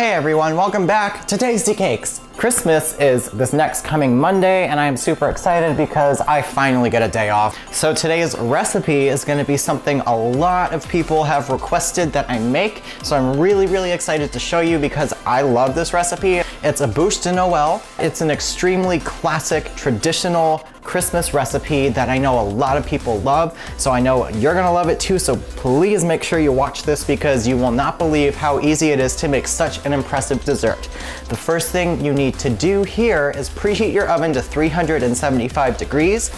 Hey everyone, welcome back to Tasty Cakes. Christmas is this next coming Monday and I am super excited because I finally get a day off. So today's recipe is going to be something a lot of people have requested that I make. So I'm really excited to show you because I love this recipe. It's a bûche de Noël. It's an extremely classic, traditional Christmas recipe that I know a lot of people love. So I know you're gonna love it too, so please make sure you watch this because you will not believe how easy it is to make such an impressive dessert. The first thing you need to do here is preheat your oven to 375 degrees.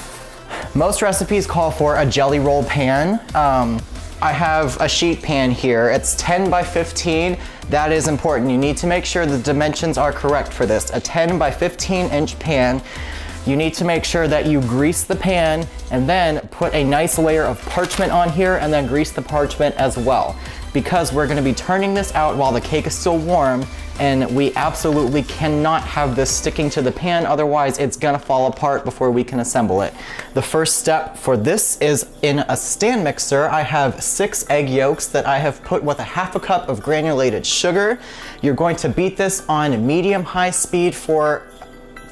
Most recipes call for a jelly roll pan. I have a sheet pan here. It's 10 by 15. That is important. You need to make sure the dimensions are correct for this. A 10 by 15 inch pan. You need to make sure that you grease the pan and then put a nice layer of parchment on here and then grease the parchment as well. Because we're gonna be turning this out while the cake is still warm and we absolutely cannot have this sticking to the pan, otherwise it's gonna fall apart before we can assemble it. The first step for this is in a stand mixer. I have 6 egg yolks that I have put with a half a cup of granulated sugar. You're going to beat this on medium-high speed for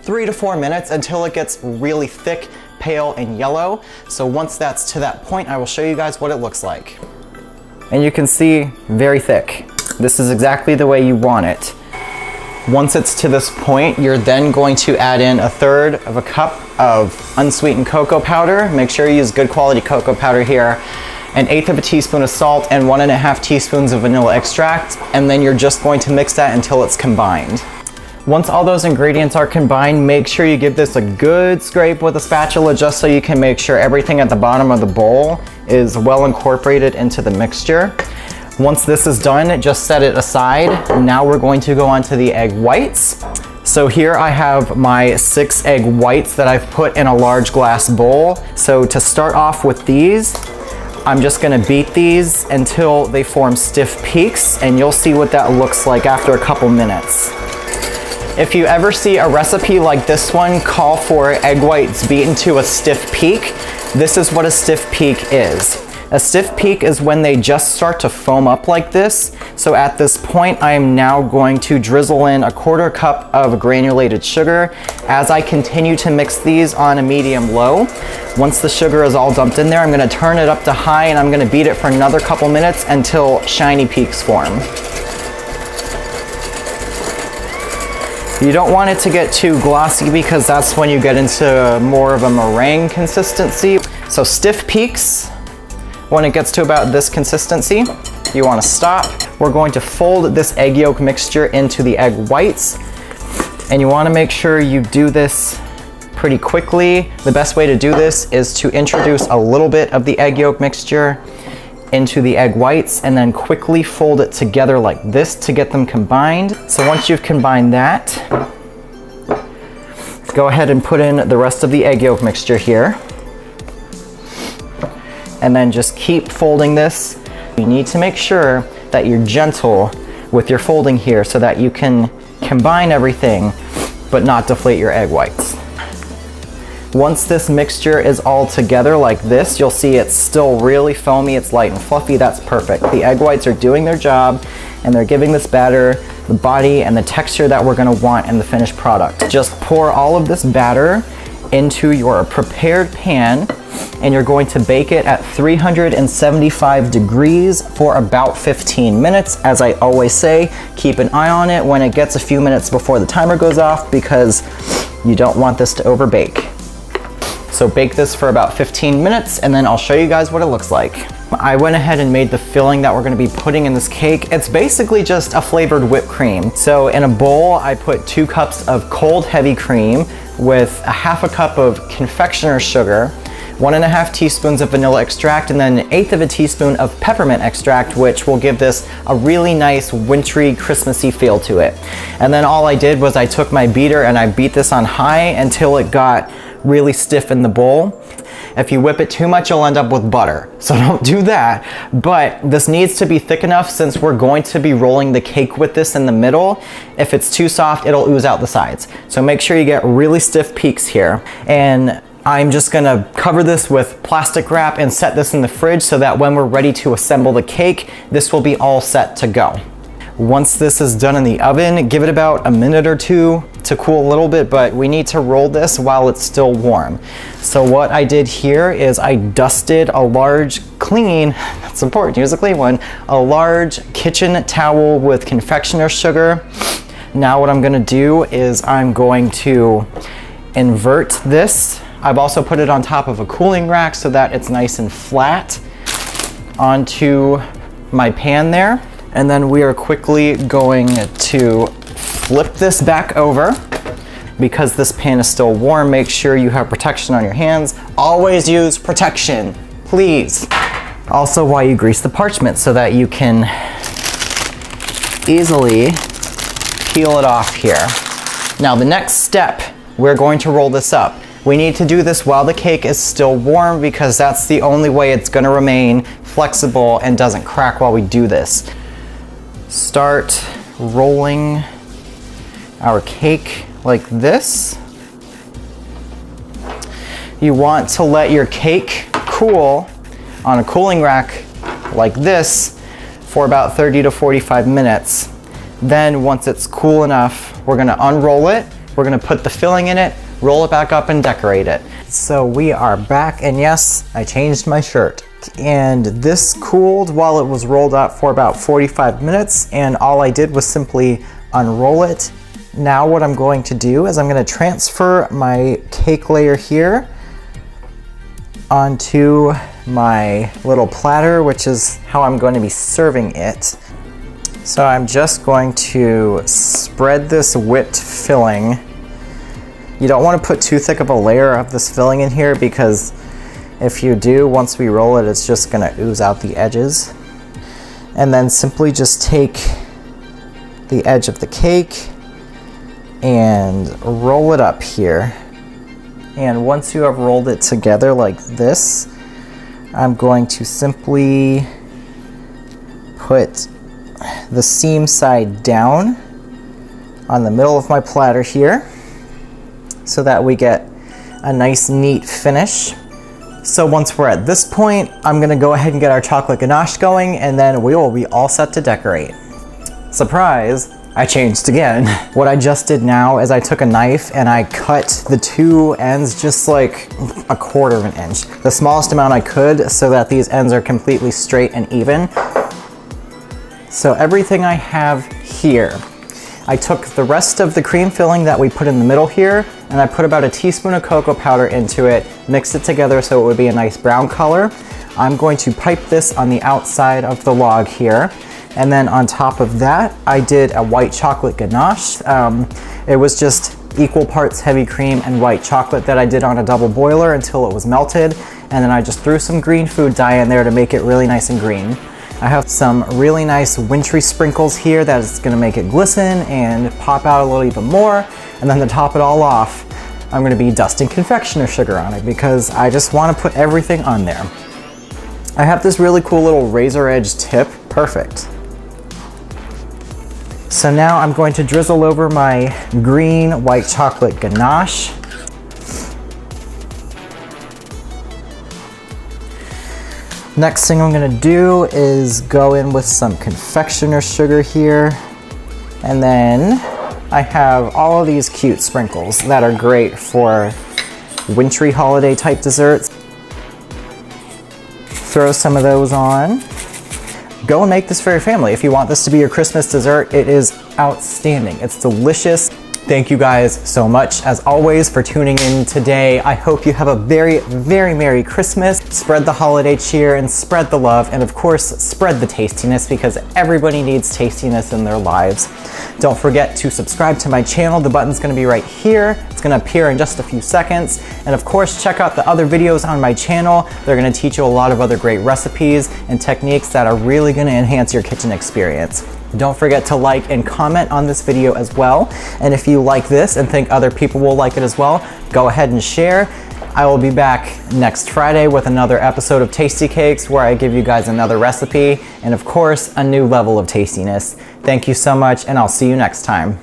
3 to 4 minutes until it gets really thick, pale, and yellow. So once that's to that point, I will show you guys what it looks like. And you can see, very thick. This is exactly the way you want it. Once it's to this point, you're then going to add in 1/3 of a cup of unsweetened cocoa powder. Make sure you use good quality cocoa powder here. 1/8 of a teaspoon of salt and 1.5 teaspoons of vanilla extract. And then you're just going to mix that until it's combined. Once all those ingredients are combined, make sure you give this a good scrape with a spatula just so you can make sure everything at the bottom of the bowl is well incorporated into the mixture. Once this is done, just set it aside. Now we're going to go on to the egg whites. So here I have my 6 egg whites that I've put in a large glass bowl. So to start off with these, I'm just gonna beat these until they form stiff peaks, and you'll see what that looks like after a couple minutes. If you ever see a recipe like this one call for egg whites beaten to a stiff peak, this is what a stiff peak is. A stiff peak is when they just start to foam up like this. So at this point, I am now going to drizzle in 1/4 cup of granulated sugar as I continue to mix these on a medium-low. Once the sugar is all dumped in there, I'm gonna turn it up to high and I'm gonna beat it for another couple minutes until shiny peaks form. You don't want it to get too glossy because that's when you get into more of a meringue consistency. So stiff peaks, when it gets to about this consistency, you want to stop. We're going to fold this egg yolk mixture into the egg whites, and you want to make sure you do this pretty quickly. The best way to do this is to introduce a little bit of the egg yolk mixture into the egg whites and then quickly fold it together like this to get them combined. So once you've combined that, go ahead and put in the rest of the egg yolk mixture here. And then just keep folding this. You need to make sure that you're gentle with your folding here so that you can combine everything but not deflate your egg whites. Once this mixture is all together like this, you'll see it's still really foamy, it's light and fluffy. That's perfect. The egg whites are doing their job and they're giving this batter the body and the texture that we're gonna want in the finished product. Just pour all of this batter into your prepared pan and you're going to bake it at 375 degrees for about 15 minutes. As I always say, keep an eye on it when it gets a few minutes before the timer goes off because you don't want this to overbake. So bake this for about 15 minutes and then I'll show you guys what it looks like. I went ahead and made the filling that we're gonna be putting in this cake. It's basically just a flavored whipped cream. So in a bowl, I put 2 cups of cold heavy cream with a half a cup of confectioner's sugar, 1.5 teaspoons of vanilla extract, and then 1/8 of a teaspoon of peppermint extract, which will give this a really nice wintry, Christmassy feel to it. And then all I did was I took my beater and I beat this on high until it got really stiff in the bowl. If you whip it too much, you'll end up with butter. So don't do that. But this needs to be thick enough since we're going to be rolling the cake with this in the middle. If it's too soft, it'll ooze out the sides. So make sure you get really stiff peaks here. And I'm just gonna cover this with plastic wrap and set this in the fridge so that when we're ready to assemble the cake, this will be all set to go. Once this is done in the oven, give it about a minute or two to cool a little bit, but we need to roll this while it's still warm. So what I did here is I dusted a large clean, that's important, use a clean one, a large kitchen towel with confectioner's sugar. Now what I'm gonna do is I'm going to invert this. I've also put it on top of a cooling rack so that it's nice and flat onto my pan there. And then we are quickly going to flip this back over. Because this pan is still warm, make sure you have protection on your hands. Always use protection, please. Also, while you grease the parchment so that you can easily peel it off here. Now the next step, we're going to roll this up. We need to do this while the cake is still warm because that's the only way it's gonna remain flexible and doesn't crack while we do this. Start rolling our cake like this. You want to let your cake cool on a cooling rack like this for about 30 to 45 minutes. Then once it's cool enough, we're gonna unroll it, we're gonna put the filling in it, roll it back up and decorate it. So we are back, and yes, I changed my shirt. And this cooled while it was rolled up for about 45 minutes, and all I did was simply unroll it. Now what I'm going to do is I'm going to transfer my cake layer here onto my little platter, which is how I'm going to be serving it. So I'm just going to spread this whipped filling. You don't want to put too thick of a layer of this filling in here because if you do, once we roll it, it's just gonna ooze out the edges. And then simply just take the edge of the cake and roll it up here. And once you have rolled it together like this, I'm going to simply put the seam side down on the middle of my platter here so that we get a nice neat finish. So once we're at this point, I'm gonna go ahead and get our chocolate ganache going, and then we will be all set to decorate. Surprise, I changed again. What I just did now is I took a knife and I cut the two ends just like a quarter of an inch. The smallest amount I could so that these ends are completely straight and even. So everything I have here, I took the rest of the cream filling that we put in the middle here, and I put about a teaspoon of cocoa powder into it, mixed it together so it would be a nice brown color. I'm going to pipe this on the outside of the log here. And then on top of that, I did a white chocolate ganache. It was just equal parts heavy cream and white chocolate that I did on a double boiler until it was melted. And then I just threw some green food dye in there to make it really nice and green. I have some really nice wintry sprinkles here that is gonna make it glisten and pop out a little even more. And then to top it all off, I'm gonna be dusting confectioner's sugar on it because I just wanna put everything on there. I have this really cool little razor edge tip, perfect. So now I'm going to drizzle over my green white chocolate ganache. Next thing I'm gonna do is go in with some confectioner's sugar here. And then I have all of these cute sprinkles that are great for wintry holiday type desserts. Throw some of those on. Go and make this for your family. If you want this to be your Christmas dessert, it is outstanding. It's delicious. Thank you guys so much, as always, for tuning in today. I hope you have a very, very Merry Christmas. Spread the holiday cheer and spread the love, and of course, spread the tastiness because everybody needs tastiness in their lives. Don't forget to subscribe to my channel. The button's gonna be right here. It's gonna appear in just a few seconds. And of course, check out the other videos on my channel. They're gonna teach you a lot of other great recipes and techniques that are really gonna enhance your kitchen experience. Don't forget to like and comment on this video as well. And if you like this and think other people will like it as well, go ahead and share. I will be back next Friday with another episode of Tasty Cakes where I give you guys another recipe and of course, a new level of tastiness. Thank you so much, and I'll see you next time.